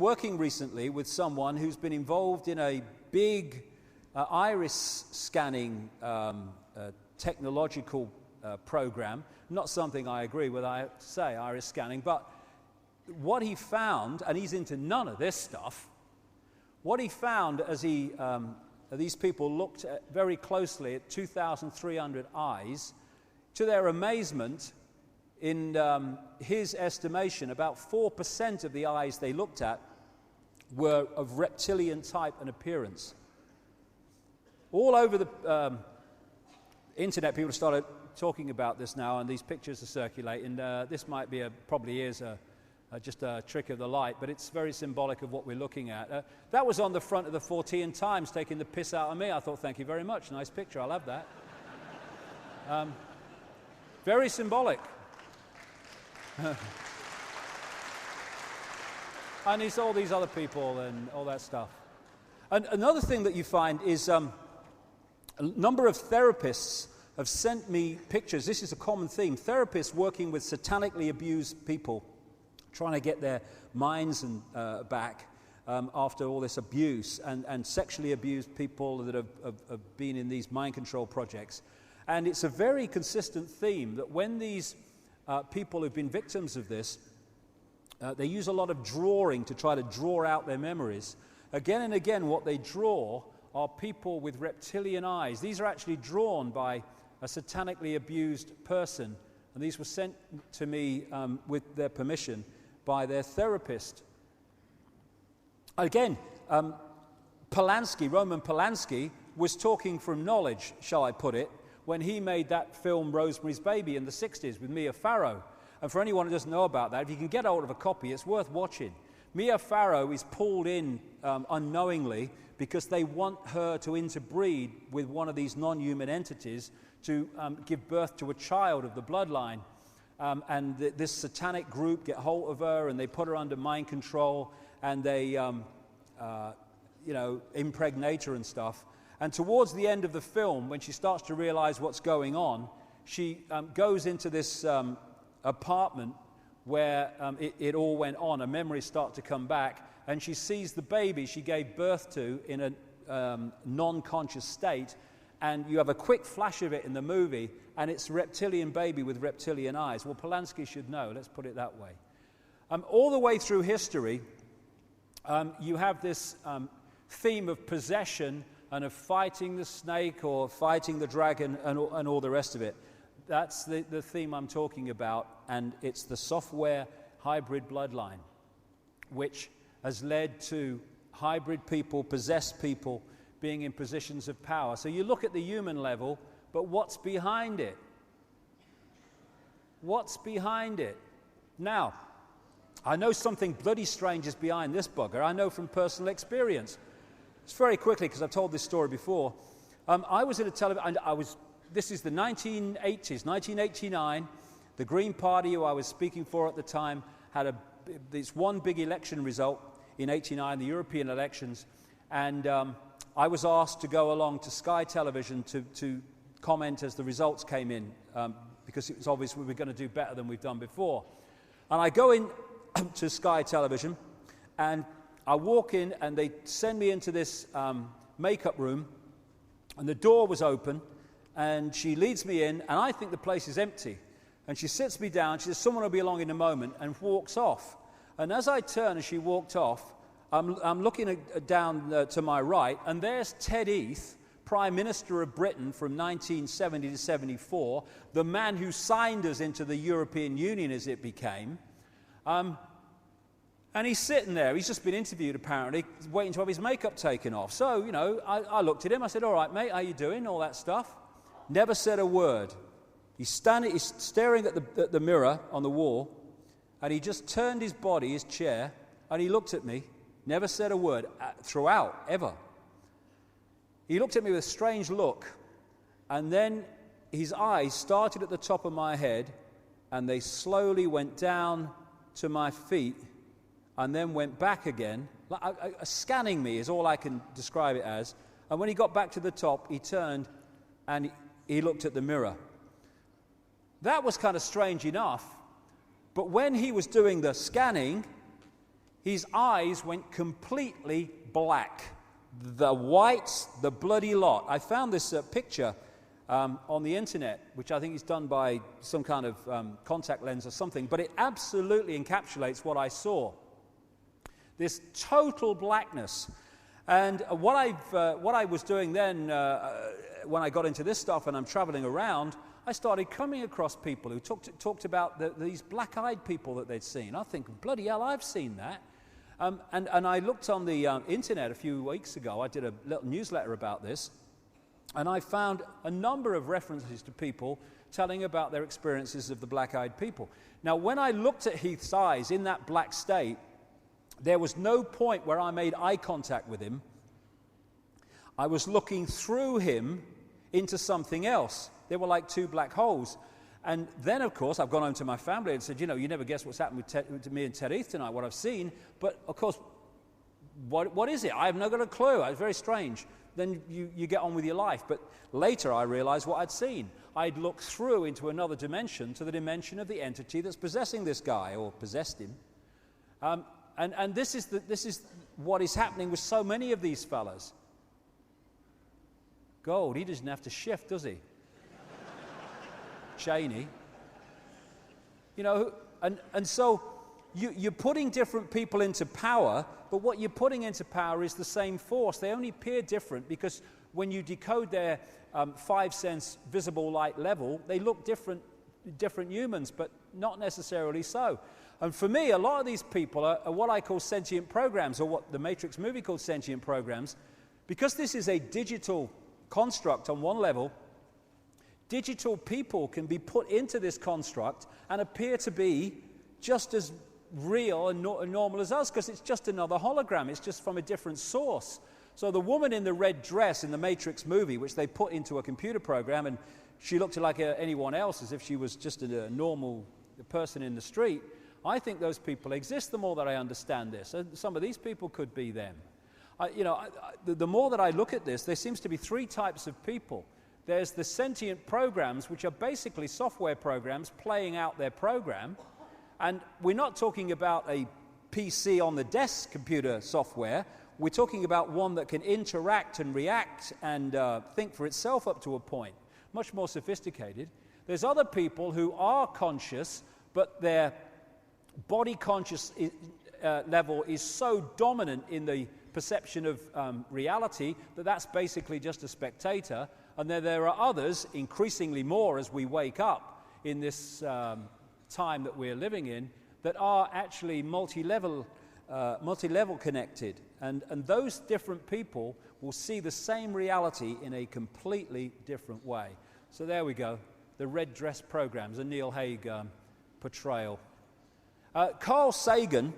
been working recently with someone who's been involved in a big iris scanning technological program. Not something I agree with, I have to say, iris scanning, but what he found, and he's into none of this stuff, what he found as these people looked very closely at 2,300 eyes, to their amazement, in his estimation, about 4% of the eyes they looked at were of reptilian type and appearance. All over the internet, people started talking about this now, and these pictures are circulating. This might be probably is just a trick of the light, but it's very symbolic of what we're looking at. That was on the front of the 14 Times, taking the piss out of me. I thought, thank you very much. Nice picture. I'll have that. Very symbolic. And it's all these other people and all that stuff. And another thing that you find is a number of therapists have sent me pictures. This is a common theme. Therapists working with satanically abused people, trying to get their minds back after all this abuse, and sexually abused people that have been in these mind control projects. And it's a very consistent theme that when these people who've been victims of this, they use a lot of drawing to try to draw out their memories. Again and again, what they draw are people with reptilian eyes. These are actually drawn by a satanically abused person, and these were sent to me with their permission by their therapist. Again, Roman Polanski, was talking from knowledge, shall I put it, when he made that film Rosemary's Baby in the 60s with Mia Farrow. And for anyone who doesn't know about that, if you can get hold of a copy, it's worth watching. Mia Farrow is pulled in unknowingly because they want her to interbreed with one of these non-human entities to give birth to a child of the bloodline. And this satanic group get hold of her, and they put her under mind control, and they impregnate her and stuff. And towards the end of the film, when she starts to realize what's going on, she goes into this apartment where it all went on, and memories start to come back, and she sees the baby she gave birth to in a non-conscious state, and you have a quick flash of it in the movie, and it's a reptilian baby with reptilian eyes. Well, Polanski should know, let's put it that way. All the way through history, you have this theme of possession and of fighting the snake or fighting the dragon and all the rest of it. That's the theme I'm talking about, and it's the software hybrid bloodline, which has led to hybrid people, possessed people, being in positions of power. So you look at the human level, but what's behind it? What's behind it? Now, I know something bloody strange is behind this bugger. I know from personal experience. Just very quickly, because I've told this story before. I was in a television, this is the 1980s, 1989. The Green Party, who I was speaking for at the time, had this one big election result in 89, the European elections, and I was asked to go along to Sky Television to comment as the results came in, because it was obvious we were going to do better than we've done before. And I go in to Sky Television, and I walk in, and they send me into this makeup room, and the door was open, and she leads me in, and I think the place is empty. And she sits me down, she says, someone will be along in a moment, and walks off. And as I turn, as she walked off, I'm looking down to my right, and there's Ted Heath, Prime Minister of Britain from 1970 to 74, the man who signed us into the European Union as it became. And he's sitting there. He's just been interviewed, apparently, waiting to have his makeup taken off. So, I looked at him. I said, all right, mate, how you doing? All that stuff. Never said a word. He's staring at the mirror on the wall, and he just turned his body, his chair, and he looked at me. Never said a word throughout, ever. He looked at me with a strange look, and then his eyes started at the top of my head, and they slowly went down to my feet, and then went back again. Scanning me is all I can describe it as. And when he got back to the top, he turned and he looked at the mirror. That was kind of strange enough. But when he was doing the scanning, his eyes went completely black. The whites, the bloody lot. I found this picture on the internet, which I think is done by some kind of contact lens or something, but it absolutely encapsulates what I saw. This total blackness. And what I was doing then, when I got into this stuff and I'm traveling around, I started coming across people who talked about these black-eyed people that they'd seen. I think, bloody hell, I've seen that. And I looked on the internet a few weeks ago. I did a little newsletter about this, and I found a number of references to people telling about their experiences of the black-eyed people. Now, when I looked at Heath's eyes in that black state, there was no point where I made eye contact with him. I was looking through him into something else. They were like two black holes. And then, of course, I've gone home to my family and said, you know, you never guess what's happened with me and Ted Heath tonight, what I've seen. But, of course, what is it? I have not got a clue. It's very strange. Then you get on with your life. But later I realized what I'd seen. I'd looked through into another dimension, to the dimension of the entity that's possessing this guy, or possessed him. And this is what is happening with so many of these fellas. Gold, he doesn't have to shift, does he? Cheney. You know, and so you're putting different people into power, but what you're putting into power is the same force. They only appear different because when you decode their 5-sense visible light level, they look different humans, but not necessarily so. And for me, a lot of these people are what I call sentient programs, or what the Matrix movie called sentient programs. Because this is a digital construct on one level, digital people can be put into this construct and appear to be just as real and normal as us, because it's just another hologram. It's just from a different source. So the woman in the red dress in the Matrix movie, which they put into a computer program, and she looked like anyone else, as if she was just a normal person in the street. I think those people exist, the more that I understand this. And some of these people could be them. The more that I look at this, there seems to be three types of people. There's the sentient programs, which are basically software programs playing out their program. And we're not talking about a PC on the desk computer software. We're talking about one that can interact and react and think for itself up to a point. Much more sophisticated. There's other people who are conscious, but their body conscious level is so dominant in the perception of reality that that's basically just a spectator. And then there are others, increasingly more as we wake up in this time that we're living in, that are actually multi-level connected. And those different people will see the same reality in a completely different way. So there we go, the red dress programs, a Neil Haig portrayal. Carl Sagan,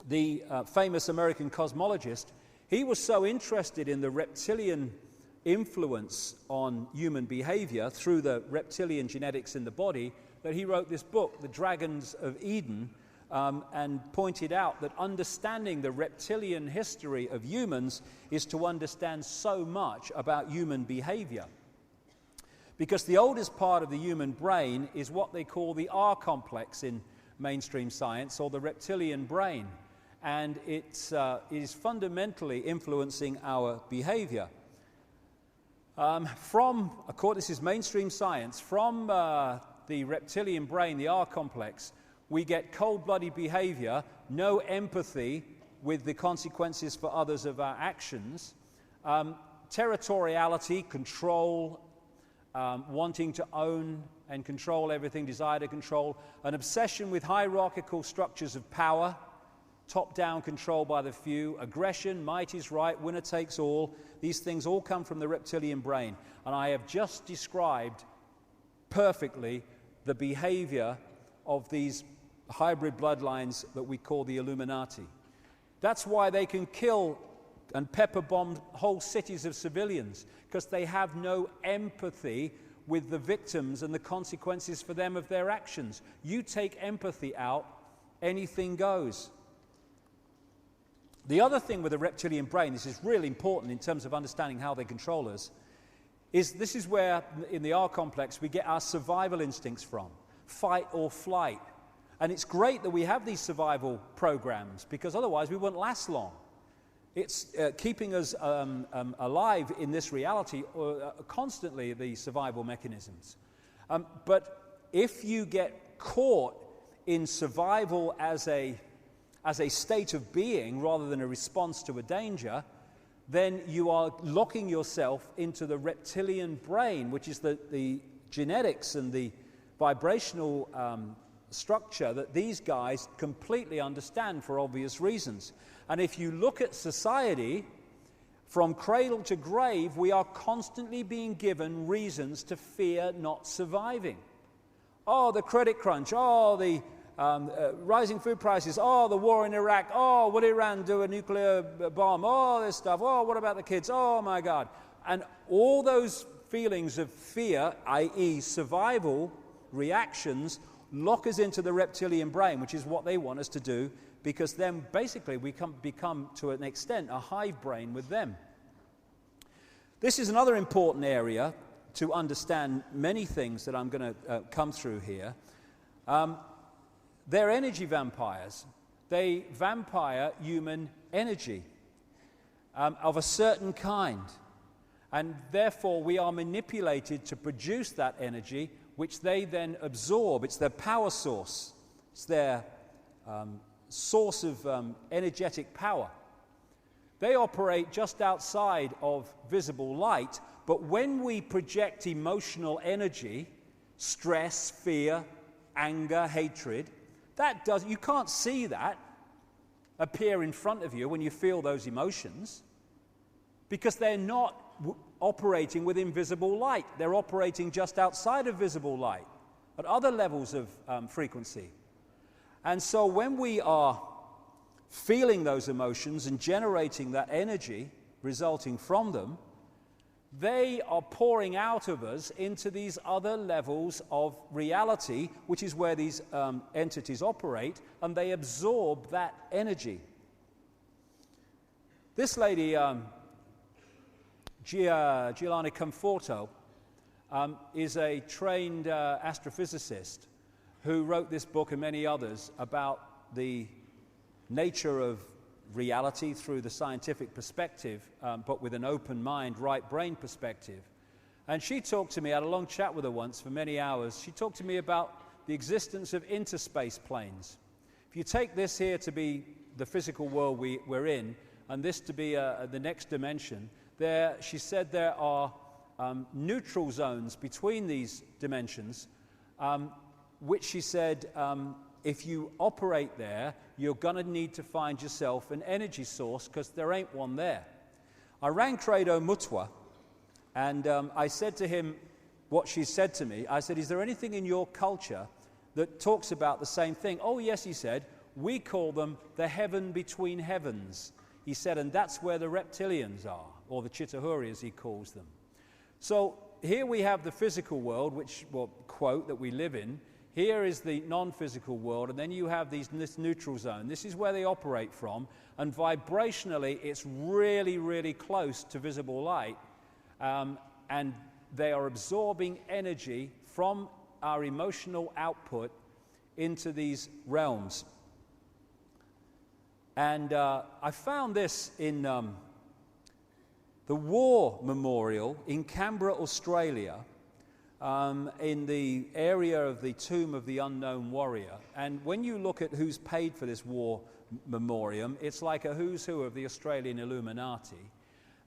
the famous American cosmologist, he was so interested in the reptilian influence on human behavior through the reptilian genetics in the body that he wrote this book, The Dragons of Eden, and pointed out that understanding the reptilian history of humans is to understand so much about human behavior. Because the oldest part of the human brain is what they call the R complex in mainstream science, or the reptilian brain. And it is fundamentally influencing our behavior. This is mainstream science, from the reptilian brain, the R complex, we get cold-blooded behavior, no empathy with the consequences for others of our actions, territoriality, control, wanting to own and control everything, desire to control, an obsession with hierarchical structures of power, top-down control by the few, aggression, might is right, winner takes all. These things all come from the reptilian brain. And I have just described perfectly the behavior of these hybrid bloodlines that we call the Illuminati. That's why they can kill and pepper bomb whole cities of civilians, because they have no empathy with the victims and the consequences for them of their actions. You take empathy out, anything goes. The other thing with the reptilian brain, this is really important in terms of understanding how they control us, is this is where, in the R complex, we get our survival instincts from. Fight or flight. And it's great that we have these survival programs, because otherwise we wouldn't last long. It's keeping us alive in this reality constantly, the survival mechanisms. But if you get caught in survival as a state of being rather than a response to a danger, then you are locking yourself into the reptilian brain, which is the genetics and the vibrational structure that these guys completely understand for obvious reasons. And if you look at society, from cradle to grave, we are constantly being given reasons to fear not surviving. Oh, the credit crunch. Oh, the rising food prices. Oh, the war in Iraq. Oh, will Iran do a nuclear bomb? Oh, this stuff. Oh, what about the kids? Oh, my God. And all those feelings of fear, i.e. survival reactions, lock us into the reptilian brain, which is what they want us to do, because then basically we become to an extent a hive brain with them. This is another important area to understand many things that I'm going to come through here. They're energy vampires. They vampire human energy of a certain kind. And therefore we are manipulated to produce that energy, which they then absorb. It's their power source. It's their source of energetic power. They operate just outside of visible light, but when we project emotional energy, stress, fear, anger, hatred, you can't see that appear in front of you when you feel those emotions, because they're not operating within visible light. They're operating just outside of visible light, at other levels of frequency. And so when we are feeling those emotions and generating that energy resulting from them, they are pouring out of us into these other levels of reality, which is where these entities operate, and they absorb that energy. This lady, Giuliana Conforto, is a trained astrophysicist who wrote this book and many others about the nature of reality through the scientific perspective, but with an open mind, right brain perspective. And she talked to me, I had a long chat with her once for many hours. She talked to me about the existence of interspace planes. If you take this here to be the physical world we're in, and this to be the next dimension, she said there are neutral zones between these dimensions, which she said, if you operate there, you're going to need to find yourself an energy source, because there ain't one there. I rang Credo Mutwa, and I said to him what she said to me. I said, is there anything in your culture that talks about the same thing? Oh, yes, he said, we call them the heaven between heavens. He said, and that's where the reptilians are, or the Chitahuri, as he calls them. So here we have the physical world, which, well, quote, that we live in. Here is the non-physical world, and then you have this neutral zone. This is where they operate from, and vibrationally it's really, really close to visible light, and they are absorbing energy from our emotional output into these realms. And I found this in the War Memorial in Canberra, Australia, in the area of the Tomb of the Unknown Warrior. And when you look at who's paid for this war memoriam, it's like a who's who of the Australian Illuminati.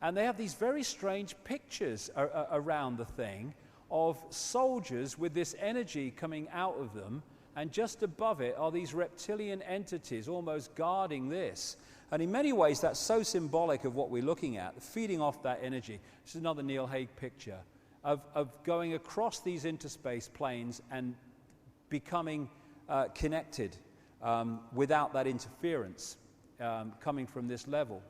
And they have these very strange pictures around the thing of soldiers with this energy coming out of them, and just above it are these reptilian entities almost guarding this. And in many ways that's so symbolic of what we're looking at, feeding off that energy. This is another Neil Haig picture of going across these interspace planes and becoming connected without that interference coming from this level.